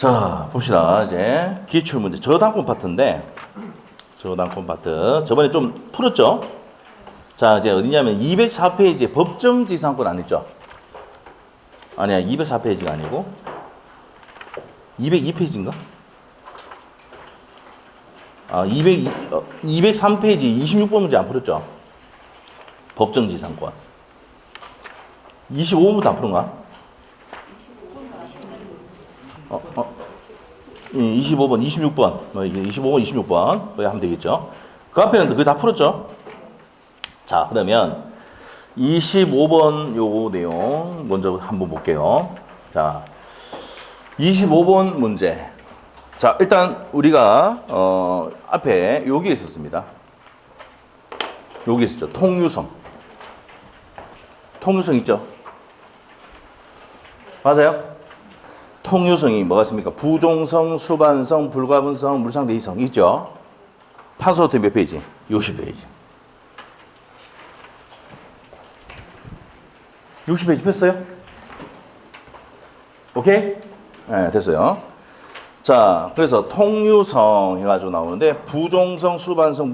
자, 봅시다. 이제 기출문제 저당권 파트인데, 저당권 파트 저번에 좀 풀었죠? 자, 이제 어디냐면 204페이지에 법정지상권 안 했죠? 아니야, 204페이지가 아니고 202페이지인가? 아, 203페이지 26번 문제 안 풀었죠? 법정지상권 25번부터 안 푸른가? 25번, 26번, 뭐 이게 25번, 26번 거기 하면 되겠죠. 그 앞에는 그게 다 풀었죠. 자, 그러면 25번 요 내용 먼저 한번 볼게요. 자, 25번 문제. 자, 일단 우리가 앞에 여기 있었습니다. 여기 있었죠. 통유성. 통유성 있죠? 맞아요? 통유성이 뭐가 있습니까? 부종성, 수반성, 불가분성, 물상대이성 있죠? 판서노트 몇 페이지? 60페이지. 60페이지 폈어요? 오케이? 네, 됐어요. 자, 그래서 통유성 해가지고 나오는데 부종성, 수반성,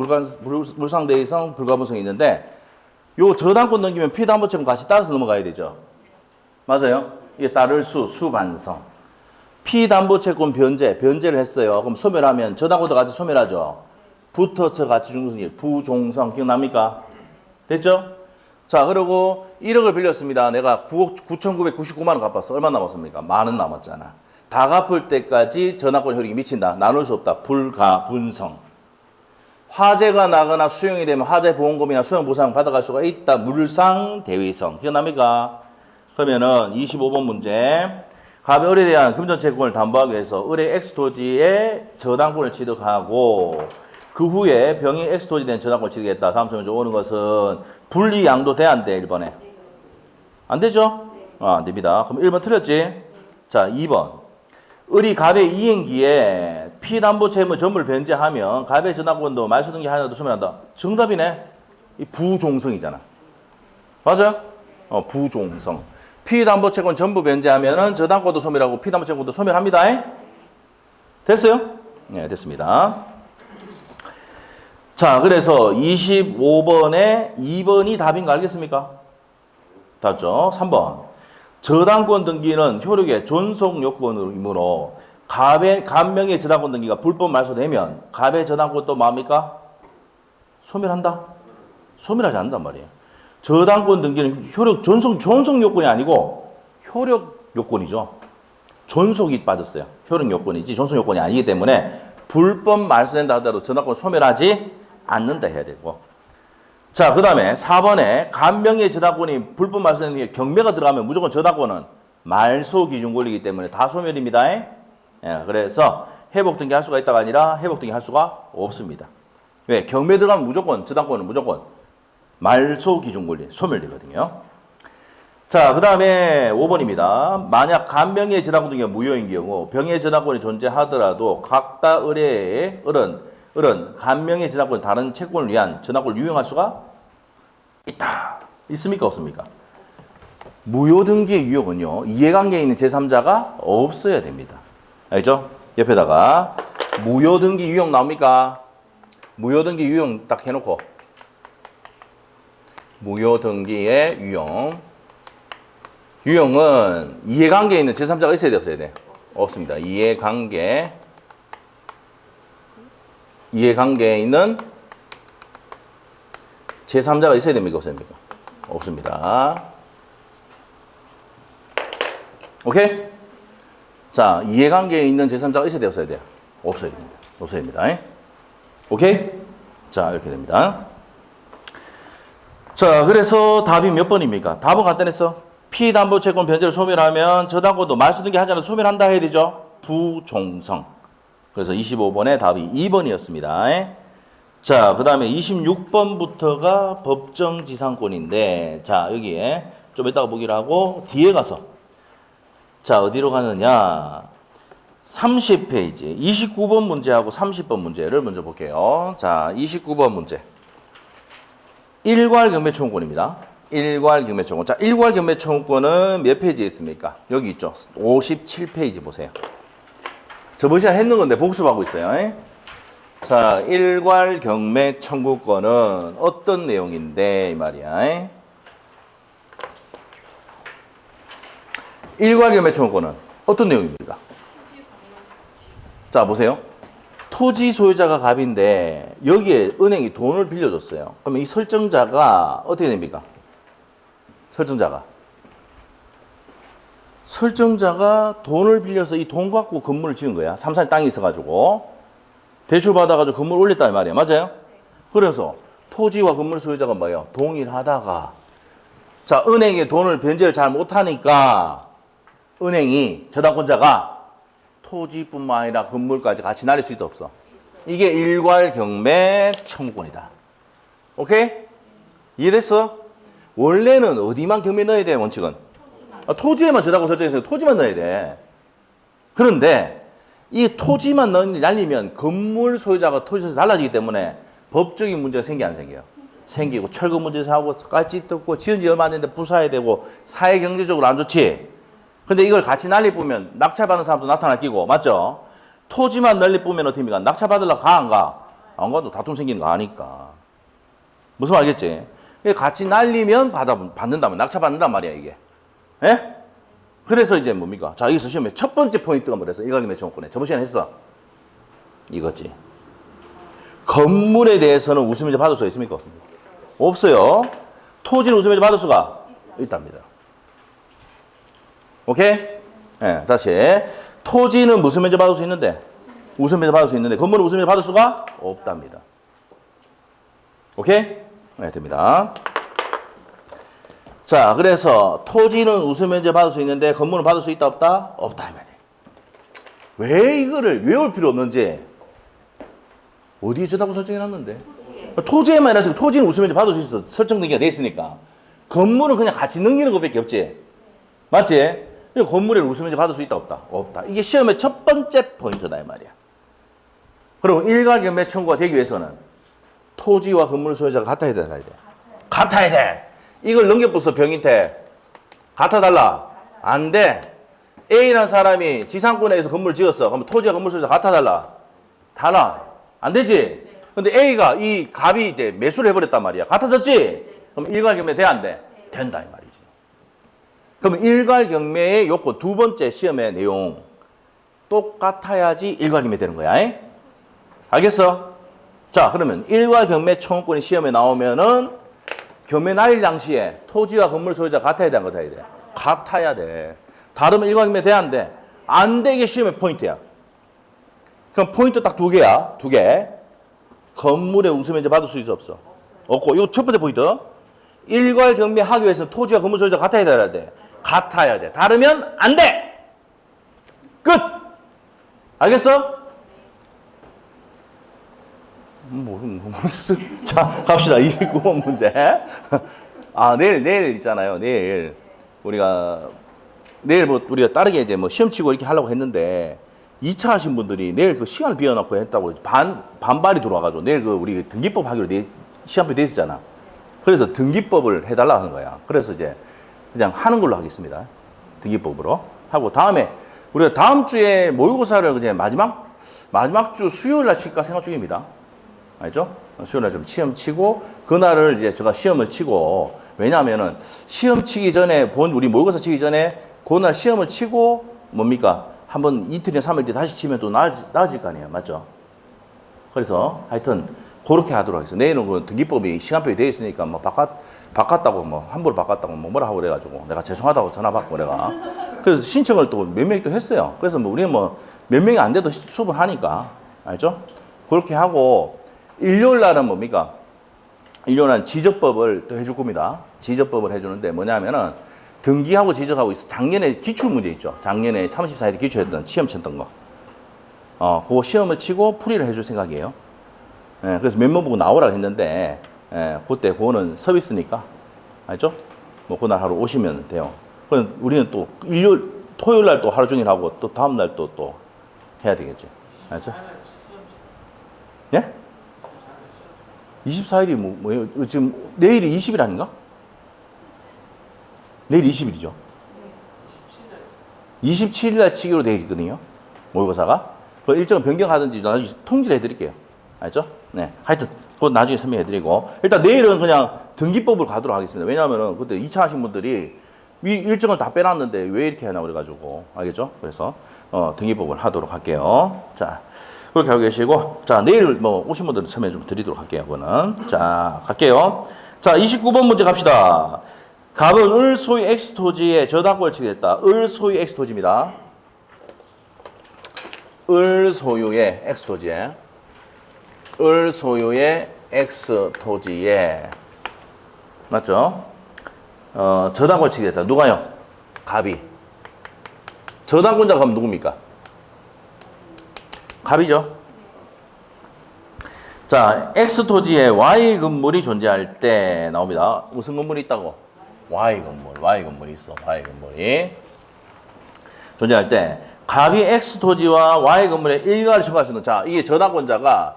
물상대이성, 불가분성이 있는데 요 저당권 넘기면 피담보채권 같이 따라서 넘어가야 되죠? 맞아요? 이게 따를 수반성. 피담보채권 변제를 했어요. 그럼 소멸하면 저당권도 같이 소멸하죠. 붙어서 같이 중성이 부종성 기억납니까? 됐죠? 자, 그리고 1억을 빌렸습니다. 내가 9,999만 원 갚았어. 얼마 남았습니까? 만 원 남았잖아. 다 갚을 때까지 저당권 효력이 미친다. 나눌 수 없다. 불가분성. 화재가 나거나 수용이 되면 화재 보험금이나 수용 보상 받아갈 수가 있다. 물상대위성. 기억납니까? 그러면은 25번 문제. 갑의 을에 대한 금전채권을 담보하기 위해서 을의 X토지에 저당권을 취득하고 그 후에 병의 X토지에 대한 저당권을 취득했다. 다음 질문 오는 것은 분리양도 돼 안 돼? 1번에. 안 되죠? 안 됩니다. 그럼 1번 틀렸지? 자, 2번. 을이 갑의 이행기에 피담보채무 전부를 변제하면 갑의 저당권도 말소등기 하나도 소멸한다. 정답이네. 이 부종성이잖아. 맞아요? 부종성. 피담보채권 전부 변제하면은 저당권도 소멸하고 피담보채권도 소멸합니다. 됐어요? 네, 됐습니다. 자, 그래서 25번에 2번이 답인 거 알겠습니까? 답죠? 3번. 저당권 등기는 효력의 존속 요건이므로 갑명의 저당권 등기가 불법 말소되면 갑의 저당권도 뭡니까? 소멸한다? 소멸하지 않는단 말이에요. 저당권 등기는 효력 존속 요건이 아니고 효력 요건이죠. 존속이 빠졌어요. 효력 요건이지 존속 요건이 아니기 때문에 불법 말소된다 하더라도 저당권 소멸하지 않는다 해야 되고. 자, 그 다음에 4번에 갑명의 저당권이 불법 말소되는 게 경매가 들어가면 무조건 저당권은 말소 기준 권리이기 때문에 다 소멸입니다. 예, 그래서 회복 등기 할 수가 있다가 아니라 회복 등기 할 수가 없습니다. 왜? 경매 들어가면 무조건 저당권은 무조건 말소 기준 권리 소멸되거든요. 자, 그 다음에 5번입니다. 만약 갑명의 저당권 등기가 무효인 경우 병의 저당권이 존재하더라도 각다 을의 을은 갑명의 저당권 다른 채권을 위한 저당권을 유용할 수가 있다. 있습니까? 없습니까? 무효 등기의 유효는요. 이해관계에 있는 제3자가 없어야 됩니다. 알죠? 옆에다가 무효 등기 유용 나옵니까? 무효 등기 유용 딱 해놓고 무효 등기의 유용은 이해관계에 있는 제3자가 있어야 돼, 없어야 돼? 없습니다. 이해관계에 있는 제3자가 있어야 됩니까? 없어야 됩니까? 없습니다. 오케이? 자, 이해관계에 있는 제3자가 있어야 돼, 없어야 돼요? 없어야 됩니다. 없어야 됩니다. 오케이? 자, 이렇게 됩니다. 자, 그래서 답이 몇 번입니까? 답은 간단했어. 피담보채권 변제를 소멸하면 저당권도 말소등기 하지 않아도 소멸한다 해야 되죠? 부종성. 그래서 25번의 답이 2번이었습니다. 자, 그 다음에 26번부터가 법정지상권인데, 자, 여기에 좀 이따가 보기로 하고, 뒤에 가서, 자, 어디로 가느냐. 30페이지, 29번 문제하고 30번 문제를 먼저 볼게요. 자, 29번 문제. 일괄 경매청구권입니다. 일괄 경매청구권. 자, 일괄 경매청구권은 몇 페이지에 있습니까? 여기 있죠. 57페이지 보세요. 저번 시간에 했는 건데 복습하고 있어요. 자, 일괄 경매 청구권은 어떤 내용인데 이 말이야. 일괄 경매 청구권은 어떤 내용입니까? 자, 보세요. 토지 소유자가 갑인데 여기에 은행이 돈을 빌려줬어요. 그러면 이 설정자가 어떻게 됩니까? 설정자가 돈을 빌려서 이 돈 갖고 건물을 지은 거야. 3산에 땅이 있어가지고 대출 받아가지고 건물 올렸단 말이야. 맞아요? 그래서 토지와 건물 소유자가 뭐예요? 동일하다가 자, 은행에 돈을 변제를 잘 못하니까 은행이 저당권자가 토지뿐만 아니라 건물까지 같이 날릴 수 있어 없어? 이게 일괄 경매 청구권이다. 오케이? 이해됐어? 원래는 어디만 경매 넣어야 돼, 원칙은? 토지에만 저당권 설정해서 토지만 넣어야 돼. 그런데 이 토지만 날리면 건물 소유자가 토지에서 달라지기 때문에 법적인 문제가 생기 안 생겨요? 생기고 철거 문제 생기고 까지 뜯고 지은 지 얼마 안 됐는데 부사야 되고 사회 경제적으로 안 좋지. 근데 이걸 같이 난리 뿌면 낙찰받는 사람도 나타날 끼고 맞죠? 토지만 널리 뿌면 어떻게 합니까? 낙찰받으려고 가 안 가? 안 가도 다툼 생기는 거 아니까. 무슨 말 알겠지? 같이 날리면 받는다면 낙찰받는단 말이야 이게. 예? 그래서 이제 뭡니까? 자, 여기서 시험에 첫 번째 포인트가 뭐랬어? 일괄경매 청구권에. 저번 시간에 했어. 이거지. 건물에 대해서는 우수면제 받을 수가 있습니까? 없습니까? 없어요. 토지는 우수면제 받을 수가 있답니다. 오케이? 네, 다시. 토지는 무슨 면제 받을 수 있는데? 우수면제 받을 수 있는데 건물은 우수면제 받을 수가 없답니다. 오케이? 네, 됩니다. 자, 그래서 토지는 우수면제 받을 수 있는데 건물은 받을 수 있다 없다? 없다. 왜 이거를 외울 필요 없는지 어디에 저당권 설정해놨는데? 토지에만 해놨으니까 토지는 우수면제 받을 수 있어. 설정되기가 돼 있으니까. 건물은 그냥 같이 넘기는 것밖에 없지. 맞지? 건물에 우수면제 받을 수 있다 없다? 없다. 이게 시험의 첫 번째 포인트다 이 말이야. 그리고 일괄 경매 청구가 되기 위해서는 토지와 건물 소유자가 같아야 돼, 달라야 돼. 같아야 돼. 이걸 넘겨버서 병인태 같아달라. 안 돼. A라는 사람이 지상권에서 건물 지었어. 그러면 토지와 건물 소유자 같아달라. 달라. 안 되지? 근데 A가 이 값이 이제 매수를 해버렸단 말이야. 같아졌지? 그럼 일괄 경매 돼, 안 돼? 된다 이 말이지. 그러면 일괄 경매의 요건 두 번째 시험의 내용 똑같아야지 일괄 경매 되는 거야. 알겠어? 자, 그러면 일괄 경매 청구권이 시험에 나오면은 경매 날릴 당시에 토지와 건물 소유자 같아야 돼, 안 같아야 돼? 같아야 돼. 다르면 일괄 경매 돼, 안 돼? 안 되게 시험의 포인트야. 그럼 포인트 딱 두 개야. 두 개. 건물에 우수면제 받을 수 있어 없어? 없고. 이거 첫 번째 포인트. 일괄 경매 하기 위해서 토지와 건물 소유자 같아야 돼야 돼. 같아야 돼. 다르면 안 돼. 끝. 알겠어? 자, 갑시다. 209번 문제. 아, 내일 있잖아요. 내일 우리가 우리가 다르게 이제 뭐 시험 치고 이렇게 하려고 했는데 2차 하신 분들이 내일 그 시간을 비워놓고 했다고 반발이 들어와가지고 내일 우리 등기법 하기로 시험표 돼 있었잖아. 그래서 등기법을 해달라 하는 거야. 그래서 이제 그냥 하는 걸로 하겠습니다. 등기법으로 하고 다음에 우리가 다음 주에 모의고사를 이제 마지막 주 수요일 날 칠까 생각 중입니다. 알죠? 수요일 날 좀 시험 치고 그날을 이제 제가 시험을 치고 왜냐하면은 시험 치기 전에 우리 모의고사 치기 전에 그날 시험을 치고 뭡니까? 한번 이틀이나 3일 뒤에 다시 치면 또 나아질 거 아니에요. 맞죠? 그래서 하여튼 그렇게 하도록 하겠습니다. 내일은 그 등기법이 시간표에 되어 있으니까 뭐 바꿨다고 뭐 함부로 바꿨다고 뭐 뭐라 하고 그래가지고 내가 죄송하다고 전화 받고 내가 그래서 신청을 또 몇 명이 또 했어요. 그래서 뭐 우리는 뭐 몇 명이 안 돼도 수업을 하니까 알죠? 그렇게 하고 일요일 날은 뭡니까? 일요일 날은 지적법을 또 해줄 겁니다. 지적법을 해주는데 뭐냐면은 등기하고 지적하고 있어. 작년에 기출 문제 있죠. 작년에 34일 기출했던 시험 쳤던 거. 그거 시험을 치고 풀이를 해줄 생각이에요. 예, 그래서 멤버 보고 나오라고 했는데, 그때 그거는 서비스니까. 알죠? 뭐, 그날 하루 오시면 돼요. 그럼 우리는 또 토요일 날 또 하루 종일 하고 또 다음 날 또 해야 되겠지. 알죠? 예? 24일이 뭐예요? 지금 내일이 20일 아닌가? 내일 20일이죠. 27일 날 치기로 되어 있거든요. 모의고사가. 그 일정을 변경하든지 나중에 통지를 해드릴게요. 알죠? 네. 하여튼, 그건 나중에 설명해드리고. 일단 내일은 그냥 등기법으로 가도록 하겠습니다. 왜냐하면은 그때 2차 하신 분들이 이 일정을 다 빼놨는데 왜 이렇게 하나 그래가지고. 알겠죠? 그래서, 등기법을 하도록 할게요. 자, 그렇게 하고 계시고. 자, 내일 뭐 오신 분들은 설명 좀 드리도록 할게요. 그거는. 자, 갈게요. 자, 29번 문제 갑시다. 갑은 을 소유 X 토지에 저당권을 취득했다. 을 소유 X 토지입니다. 을 소유의 X 토지에. 을 소유의 X 토지에. 맞죠? 저당권을 취득했다. 누가요? 갑이. 저당권자가 그럼 누굽니까? 갑이죠. 자, X 토지에 Y 건물이 존재할 때 나옵니다. 무슨 건물이 있다고? Y 건물이 있어. Y 건물이 존재할 때 갑이 X 토지와 Y 건물의 일괄을 청구할 수 있는. 자, 이게 저당권자가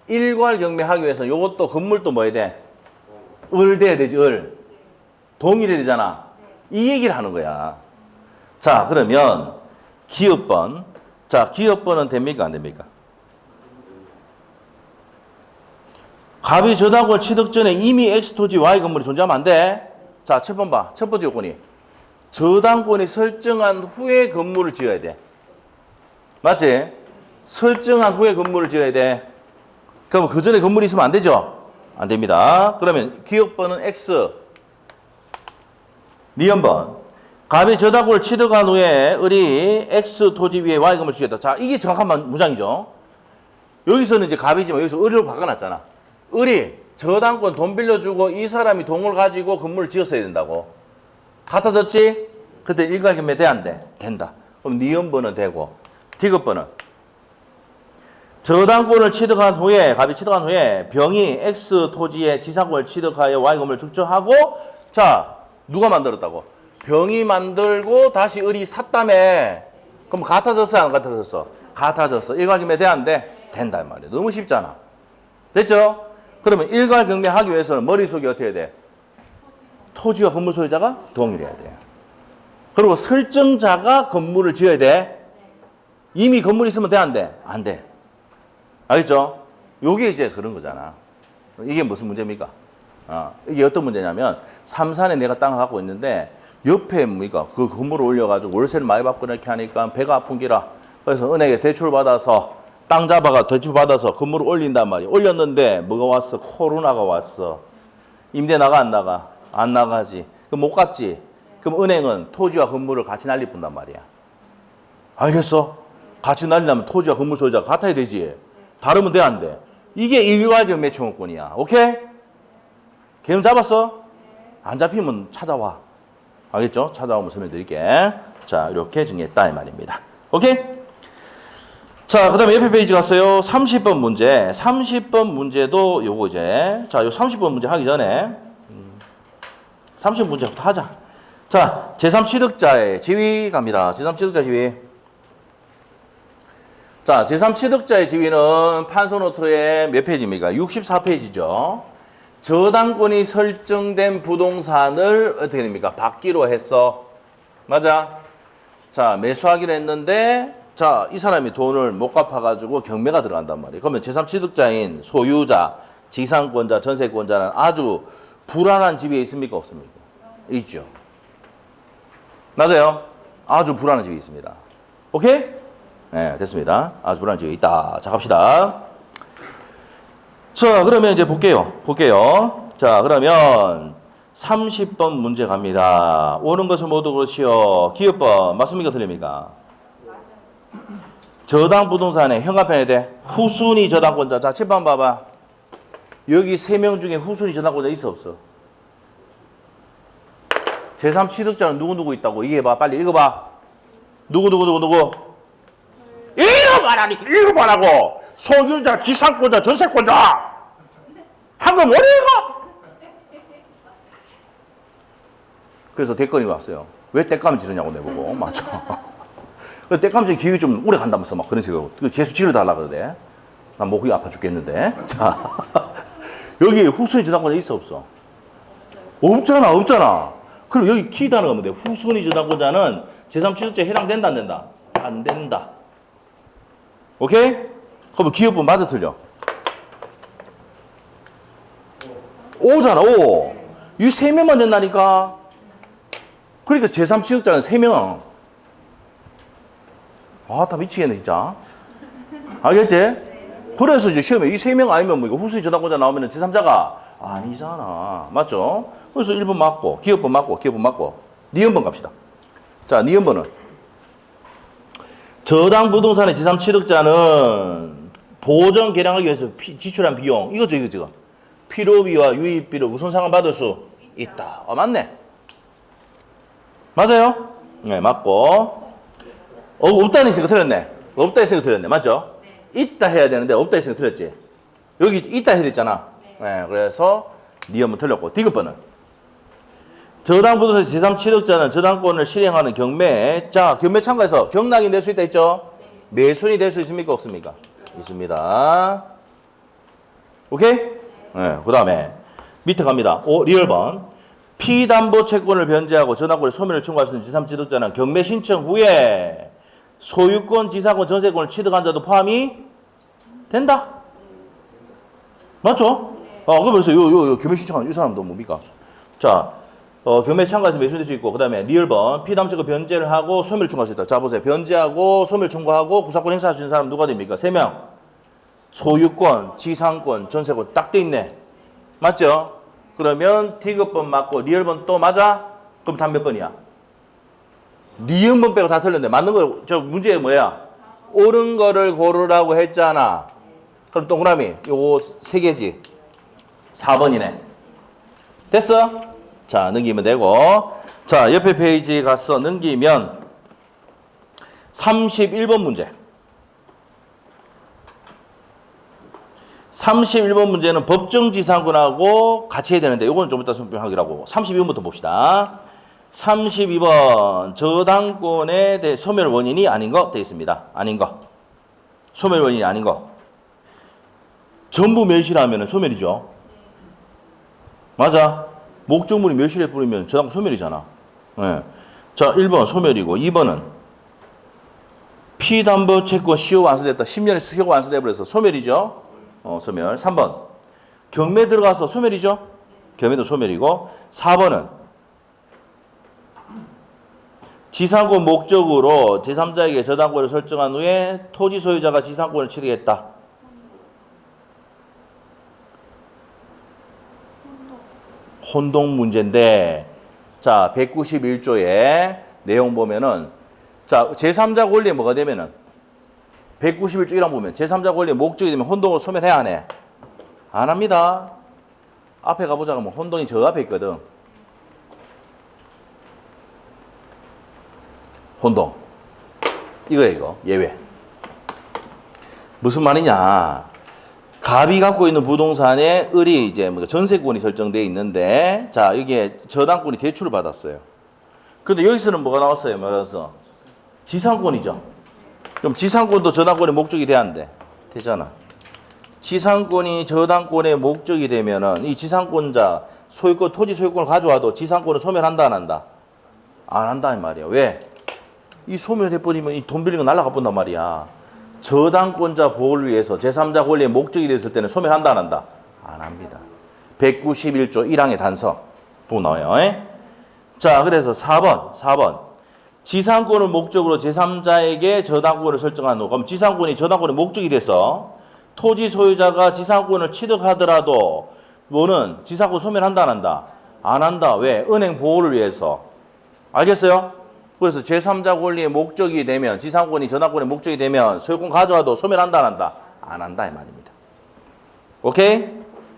일괄 경매하기 위해서는 요것도 건물도 뭐 해야 돼? 을 돼야 되지. 을. 동일해야 되잖아. 이 얘기를 하는 거야. 자, 그러면 기업번. 자, 기업번은 됩니까? 안 됩니까? 갑이 저당권 취득 전에 이미 X 토지 Y 건물이 존재하면 안 돼. 자, 첫 번 봐. 첫 번째 요건이 저당권이 설정한 후에 건물을 지어야 돼. 맞지? 설정한 후에 건물을 지어야 돼. 그럼 그 전에 건물이 있으면 안 되죠? 안 됩니다. 그러면 기업번은 X. 니은번. 갑이 저당권을 취득한 후에 을이 X 토지 위에 Y 건물을 지었다. 자, 이게 정확한 문장이죠. 여기서는 이제 갑이지만 여기서 을로 바꿔놨잖아. 을이 저당권 돈 빌려주고 이 사람이 돈을 가지고 건물을 지었어야 된다고. 같아졌지? 그때 일괄경매 돼? 안 돼? 된다. 그럼 니은번은 되고. 디귿번은 저당권을 취득한 후에, 갑이 취득한 후에 병이 X 토지의 지상권을 취득하여 Y 건물을 축적하고, 자, 누가 만들었다고? 병이 만들고 다시 을이 샀다며. 그럼 같아졌어? 안 같아졌어? 같아졌어. 일괄경매 돼? 안 돼? 된다 이 말이야. 너무 쉽잖아. 됐죠? 그러면 일괄경매하기 위해서는 머릿속에 어떻게 해야 돼? 토지와 건물 소유자가 동일해야 돼. 그리고 설정자가 건물을 지어야 돼. 이미 건물이 있으면 돼? 안 돼? 안 돼. 알겠죠? 요게 이제 그런 거잖아. 이게 무슨 문제입니까? 이게 어떤 문제냐면, 삼산에 내가 땅을 갖고 있는데, 옆에 뭡니까? 그 건물을 올려가지고 월세를 많이 받고 이렇게 하니까 배가 아픈 기라. 그래서 은행에 대출 받아서, 땅 잡아가 대출 받아서 건물을 올린단 말이야. 올렸는데, 뭐가 왔어? 코로나가 왔어. 임대 나가, 안 나가? 안 나가지. 그럼 못 갔지? 그럼 은행은 토지와 건물을 같이 날리뿐단 말이야. 알겠어? 같이 날리려면 토지와 건물 소유자가 같아야 되지. 다르면 돼, 안 돼? 이게 일괄경매 청구권이야. 오케이? 개념 잡았어? 안 잡히면 찾아와. 알겠죠? 찾아오면 설명드릴게. 자, 이렇게 정리했다 이 말입니다. 오케이? 자, 그 다음에 옆에 페이지 갔어요. 30번 문제. 30번 문제도 요거 이제. 자, 요 30번 문제 하기 전에 30번 문제부터 하자. 자, 제3취득자의 지위 갑니다. 제3취득자 지위. 자, 제3취득자의 지위는 판소노트의 몇 페이지입니까? 64페이지죠. 저당권이 설정된 부동산을 어떻게 됩니까? 받기로 했어. 맞아? 자, 매수하기로 했는데, 자, 이 사람이 돈을 못 갚아가지고 경매가 들어간단 말이에요. 그러면 제3취득자인 소유자, 지상권자, 전세권자는 아주 불안한 지위에 있습니까? 없습니까? 있죠. 맞아요? 아주 불안한 지위에 있습니다. 오케이? 네, 됐습니다. 아주 불안한 지위에 있다. 자, 갑시다. 자, 그러면 이제 볼게요. 자, 그러면 30번 문제 갑니다. 오는 것은 모두 그렇지요. 기업번 맞습니까? 틀립니까? 저당 부동산에 현관편에 대 후순위 저당권자. 자, 칠판 봐봐. 여기 3명 중에 후순위 저당권자 있어 없어? 제3취득자는 누구 있다고? 얘기해봐. 빨리 읽어봐. 누구? 읽어봐라고. 소유자, 지상권자, 전세권자. 한번 못 읽어. 그래서 대건이 왔어요. 왜 땔감을 지르냐고 내보고. 맞죠. 땔감질 기획이 좀 오래 간다면서 막 그런 식으로. 계속 지르달라 그러대. 난 목이 아파 죽겠는데. 자, 여기 후순위 저당권자 있어 없어? 없잖아. 그럼 여기 키 단어가 뭔데? 후순위 저당권자는 제3취득자에 해당된다 안 된다? 안 된다. 오케이? 그러면 기업은 맞아 틀려? 5잖아 5. 이 3명만 된다니까. 그러니까 제3취득자는 3명. 아, 다 미치겠네 진짜. 알겠지? 그래서 이제 시험에 이 3명 아니면 뭐 이거 후순위 저당권자 나오면 제3자가 아니잖아. 맞죠? 그래서 1번 맞고, 기업번 맞고, 기업번 맞고. 니은번 갑시다. 자, 니은번은 저당 부동산의 제3취득자는 보전 개량하기 위해서 지출한 비용 이거죠, 이거죠. 필요비와 유입비를 우선 상환받을 수 있다. 맞네. 맞아요? 네, 맞고. 없다는 있으니까 틀렸네. 없다 했으니까 틀렸네. 맞죠? 있다 해야 되는데 없다 했으니까 틀렸지. 여기 있다 해야 됐잖아. 네, 그래서 니 한번 틀렸고. 디귿번은 저당 부동산 제3취득자는 저당권을 실행하는 경매에 자, 경매 참가해서 경락이 낼 수 있다 했죠? 매순이 될 수 있습니까? 없습니까? 있습니다. 오케이? 네, 그 다음에 밑에 갑니다. 리얼번 피담보 채권을 변제하고 저당권의 소멸을 청구할 수 있는 제3취득자는 경매 신청 후에 소유권, 지상권, 전세권을 취득한 자도 포함이 된다. 맞죠? 그러면서 요 경매 신청한 이 사람도 뭡니까? 자, 경매 참가해서 매수될 수 있고, 그 다음에 리얼번 피담보 채권 변제를 하고 소멸 청구할 수 있다. 자, 보세요. 변제하고 소멸 청구하고 구사권 행사할 수 있는 사람 누가 됩니까? 3명. 소유권, 지상권, 전세권 딱 돼 있네. 맞죠? 그러면 디귿번 맞고 리얼번 또 맞아? 그럼 답 몇 번이야? 니은번 빼고 다 틀렸는데 맞는 거, 저 문제 뭐야? 옳은 거를 고르라고 했잖아. 그럼 동그라미 요거 3개지. 4번이네. 됐어? 자, 넘기면 되고. 자, 옆에 페이지 가서 넘기면 31번 문제. 31번 문제는 법정지상권하고 같이 해야 되는데 요거는 좀 이따 설명하기로 하고 32번부터 봅시다. 32번 저당권에 대해 소멸 원인이 아닌 거 되어 있습니다. 아닌 거. 소멸 원인이 아닌 거. 전부 멸실하면 소멸이죠. 맞아. 목적물이 멸실해 버리면 저당권 소멸이잖아. 네. 자, 1번 소멸이고 2번은 피담보 채권 시효 완수됐다. 10년에 시효 완수돼 버려서 소멸이죠. 소멸. 3번 경매 들어가서 소멸이죠. 경매도 소멸이고 4번은 지상권 목적으로 제3자에게 저당권을 설정한 후에 토지 소유자가 지상권을 취득했다. 혼동 문제인데 자 191조의 내용 보면은 자 제3자 권리에 뭐가 되면은 191조 1항 보면 제3자 권리의 목적이 되면 혼동을 소멸해야 하네. 안 합니다. 앞에 가보자 하면 혼동이 저 앞에 있거든. 혼동. 이거 예외. 무슨 말이냐. 갑이 갖고 있는 부동산에 을이 이제 뭐 전세권이 설정되어 있는데 자 여기에 저당권이 대출을 받았어요. 근데 여기서는 뭐가 나왔어요? 말해서 지상권이죠. 그럼 지상권도 저당권의 목적이 돼야 한대. 되잖아. 지상권이 저당권의 목적이 되면은 이 지상권자 소유권 토지 소유권을 가져와도 지상권을 소멸한다 안 한다? 안 한다 이 말이야. 왜? 이 소멸해버리면 이 돈 빌린 거 날아가 본단 말이야. 저당권자 보호를 위해서 제3자 권리의 목적이 됐을 때는 소멸한다 안 한다? 안 합니다. 191조 1항의 단서 보고 나와요. 자, 그래서 4번 지상권을 목적으로 제3자에게 저당권을 설정한 후 그럼 지상권이 저당권의 목적이 돼서 토지 소유자가 지상권을 취득하더라도 뭐는 지상권 소멸한다 안 한다? 안 한다. 왜? 은행 보호를 위해서. 알겠어요? 그래서 제3자 권리의 목적이 되면 지상권이 저당권의 목적이 되면 소유권 가져와도 소멸한다 안 한다? 안 한다 이 말입니다. 오케이?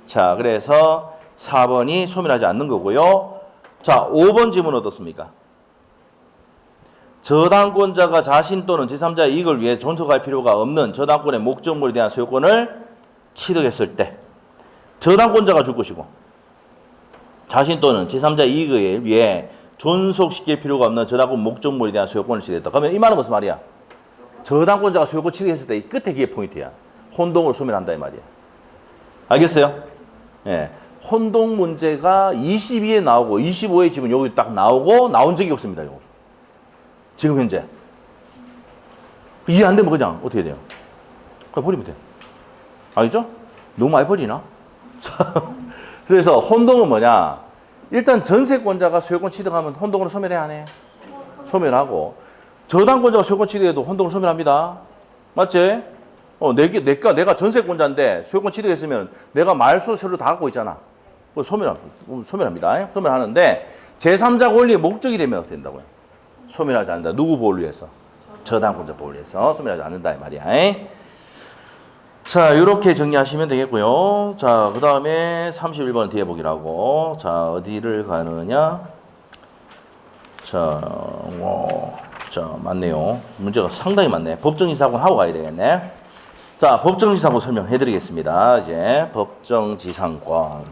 자, 그래서 4번이 소멸하지 않는 거고요. 자, 5번 질문 어떻습니까? 저당권자가 자신 또는 제3자의 이익을 위해 존속할 필요가 없는 저당권의 목적물에 대한 소유권을 취득했을 때 저당권자가 줄 것이고 자신 또는 제3자의 이익을 위해 존속시킬 필요가 없는 저당권 목적물에 대한 소유권을 취득했다. 그러면 이 말은 무슨 말이야? 저당권자가 소유권 취득했을 때 끝에 그게 포인트야. 혼동을 소멸한다 이 말이야. 알겠어요? 예. 혼동 문제가 22에 나오고 25에 지금 여기 딱 나오고 나온 적이 없습니다. 이거. 지금 현재. 이해 안 되면 그냥 어떻게 돼요? 그냥 버리면 돼. 알죠? 너무 많이 버리나? 그래서 혼동은 뭐냐? 일단 전세권자가 소유권 취득하면 혼동으로 소멸해 안 해? 소멸하고 저당권자가 소유권 취득해도 혼동으로 소멸합니다. 맞지? 내가 전세권자인데 소유권 취득했으면 내가 말소 서류 다 갖고 있잖아. 소멸합니다. 소멸하는데 제3자 권리의 목적이 되면 어떻게 된다고요? 소멸하지 않는다. 누구 보호를 위해서? 저당권자 보호를 위해서 소멸하지 않는다 이 말이야. 자, 이렇게 정리하시면 되겠고요. 자, 그 다음에 31번 뒤에 보기라고. 자, 어디를 가느냐? 자, 맞네요. 문제가 상당히 많네. 법정지사권 하고 가야 되겠네. 자, 법정지사권 설명해 드리겠습니다. 이제 법정지상권.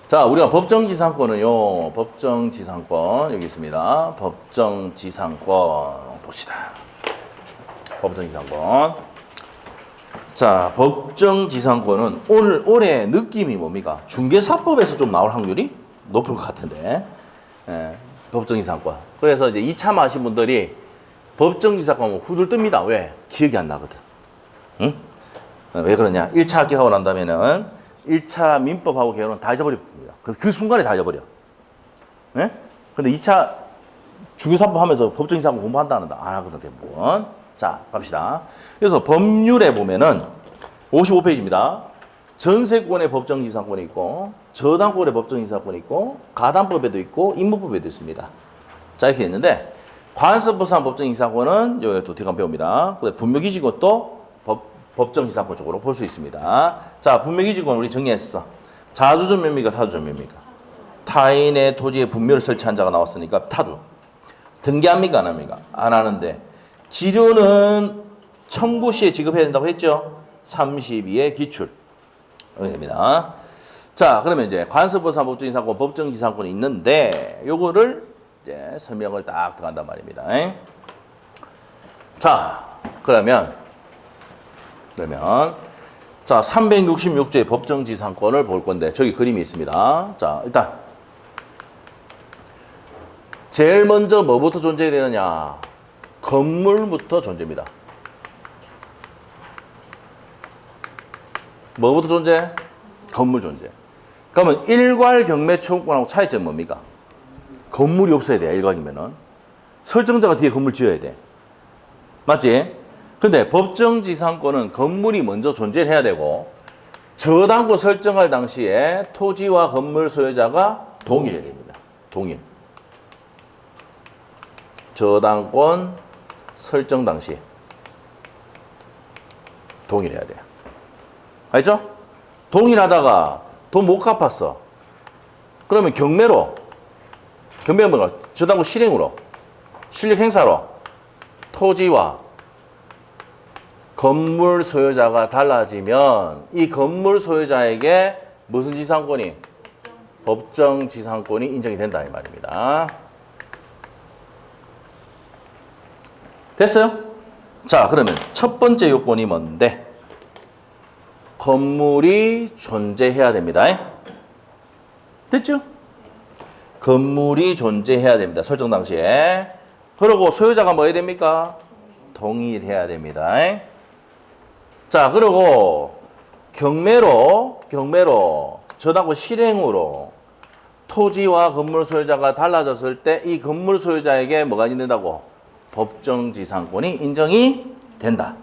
자, 우리가 법정지상권은요, 법정지상권 여기 있습니다. 법정지상권 봅시다. 법정지상권. 자, 법정지상권은 올해 느낌이 뭡니까? 중개사법에서 좀 나올 확률이 높을 것 같은데. 법정지상권. 그래서 이제 2차 마신 분들이 법정지상권 후들 뜹니다. 왜? 기억이 안 나거든. 응? 왜 그러냐? 1차 합격하고 난 다음에는 1차 민법하고 개헌은 다 잊어버립니다. 그 순간에 다 잊어버려. 예? 근데 2차 중개사법 하면서 법정지상권 공부한다 안 한다? 안 하거든, 대부분. 자, 갑시다. 그래서 법률에 보면은 55페이지입니다. 전세권의 법정지상권이 있고, 저당권의 법정지상권이 있고, 가담법에도 있고, 임무법에도 있습니다. 자, 이렇게 있는데, 관습법상 법정지상권은 여기 또 뒤에 배웁니다. 분묘기지권 또 법정지상권 쪽으로 볼 수 있습니다. 자, 분묘기지권 우리 정리했어. 자주전매입니까? 타주전매입니까? 타인의 토지에 분묘를 설치한 자가 나왔으니까 타주. 등기합니까? 안 합니까? 안 하는데. 지료는 청구 시에 지급해야 된다고 했죠? 32의 기출. 이렇게 됩니다. 자, 그러면 이제 관습법상 법정지상권, 법정지상권이 있는데, 요거를 이제 설명을 딱 들어간단 말입니다. 자, 그러면, 자, 366조의 법정지상권을 볼 건데, 저기 그림이 있습니다. 자, 일단, 제일 먼저 뭐부터 존재해야 되느냐? 건물부터 존재입니다. 뭐부터 존재? 건물 존재. 그러면 일괄 경매 청구권하고 차이점은 뭡니까? 건물이 없어야 돼, 일괄이면은. 설정자가 뒤에 건물 지어야 돼. 맞지? 근데 법정지상권은 건물이 먼저 존재를 해야 되고, 저당권 설정할 당시에 토지와 건물 소유자가 동일해야 됩니다. 동일. 저당권 설정 당시 동일해야 돼요. 알죠? 동일하다가 돈 못 갚았어. 그러면 경매가 뭐가? 저당권 실행으로, 실력 행사로 토지와 건물 소유자가 달라지면 이 건물 소유자에게 무슨 지상권이? 법정지상권이 인정이 된다 이 말입니다. 됐어요? 자, 그러면 첫 번째 요건이 뭔데? 건물이 존재해야 됩니다. 됐죠? 건물이 존재해야 됩니다. 설정 당시에. 그리고 소유자가 뭐 해야 됩니까? 동일해야 됩니다. 자, 그리고 경매로 저당권 실행으로 토지와 건물 소유자가 달라졌을 때 이 건물 소유자에게 뭐가 있는다고? 법정지상권이 인정이 된다.